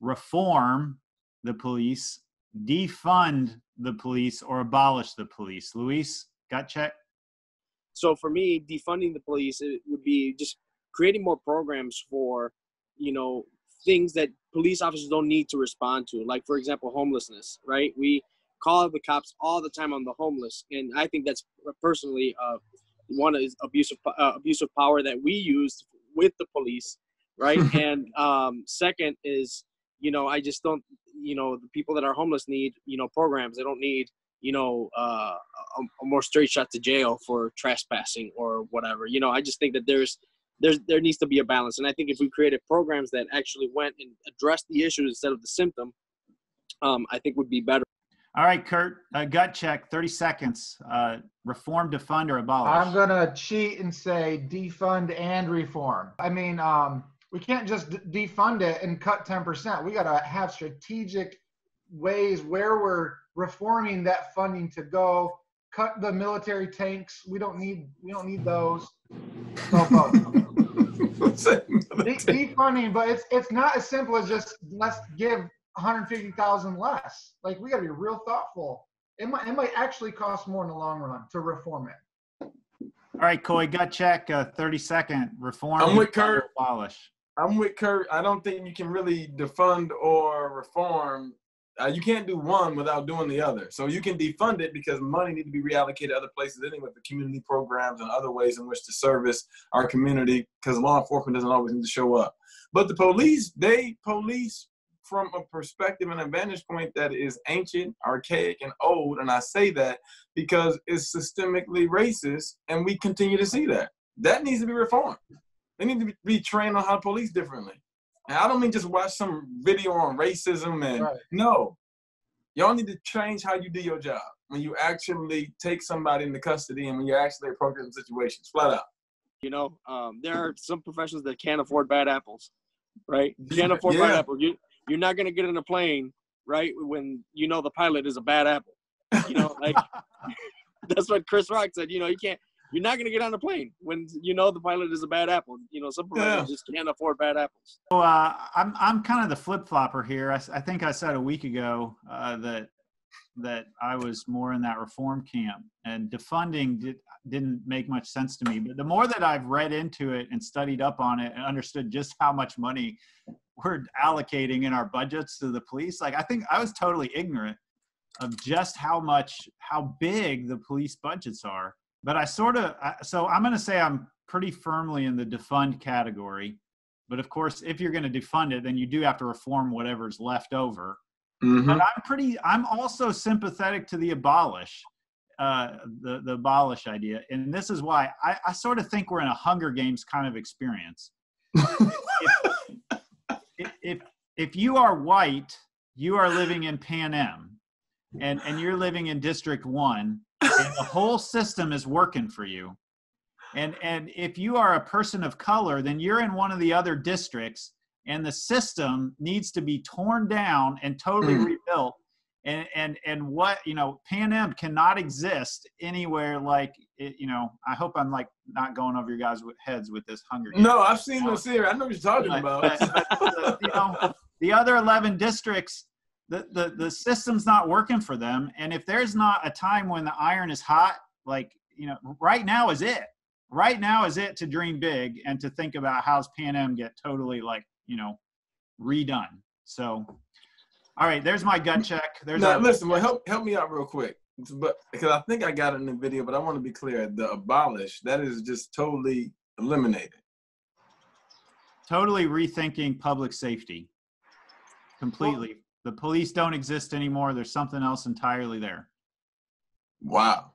reform the police, defund the police, or abolish the police? Luis, gut check. So for me, defunding the police, it would be just creating more programs for, things that police officers don't need to respond to. Like, for example, homelessness, right? We call the cops all the time on the homeless. And I think that's personally one is abuse of power that we use with the police, right? And second is, I just don't, the people that are homeless need, programs. They don't need, a more straight shot to jail for trespassing or whatever. I just think that there needs to be a balance. And I think if we created programs that actually went and addressed the issues instead of the symptom, I think would be better. All right, Kurt, gut check, 30 seconds. Reform, defund, or abolish? I'm going to cheat and say defund and reform. I mean, we can't just defund it and cut 10%. We got to have strategic ways where we're reforming that funding to go. Cut the military tanks. We don't need those. So defunding, but it's not as simple as just let's give 150,000 less. Like, we got to be real thoughtful. It might actually cost more in the long run to reform it. All right, Coy, gut check, 30-second reform. I'm with Kurt. Abolish. I'm with Kurt. I don't think you can really defund or reform. You can't do one without doing the other. So you can defund it because money needs to be reallocated to other places anyway, the community programs and other ways in which to service our community, because law enforcement doesn't always need to show up. But the police, they police from a perspective and a vantage point that is ancient, archaic, and old. And I say that because it's systemically racist, and we continue to see that. That needs to be reformed. They need to be trained on how to police differently. And I don't mean just watch some video on racism and no. Y'all need to change how you do your job when you actually take somebody into custody and when you're actually approaching situations, flat out. There are some professions that can't afford bad apples, right? Can't afford bad apples. You're not going to get in a plane, right, when the pilot is a bad apple. Like that's what Chris Rock said. You're not going to get on a plane when the pilot is a bad apple. Some professionals just can't afford bad apples. So I'm kind of the flip-flopper here. I think I said a week ago that I was more in that reform camp, and defunding didn't make much sense to me. But the more that I've read into it and studied up on it and understood just how much money we're allocating in our budgets to the police, like, I think I was totally ignorant of just how big the police budgets are. But so I'm going to say I'm pretty firmly in the defund category. But of course, if you're going to defund it, then you do have to reform whatever's left over. Mm-hmm. But I'm also sympathetic to the abolish, the abolish idea. And this is why I sort of think we're in a Hunger Games kind of experience. If you are white, you are living in Pan Am, and you're living in District 1, and the whole system is working for you. And if you are a person of color, then you're in one of the other districts, and the system needs to be torn down and totally rebuilt. And what, Pan Am cannot exist anywhere like it, I hope I'm like not going over your guys' heads with this Hunger Games. No, I've seen this here. I know what you're talking about. The other 11 districts, the system's not working for them. And if there's not a time when the iron is hot, like, right now is it. Right now is it to dream big and to think about how's Pan Am get totally redone. So, all right, there's my gut check. Listen, help me out real quick. But because I think I got it in the video, but I want to be clear. The abolish, that is just totally eliminated. Totally rethinking public safety. Completely. The police don't exist anymore. There's something else entirely there. Wow.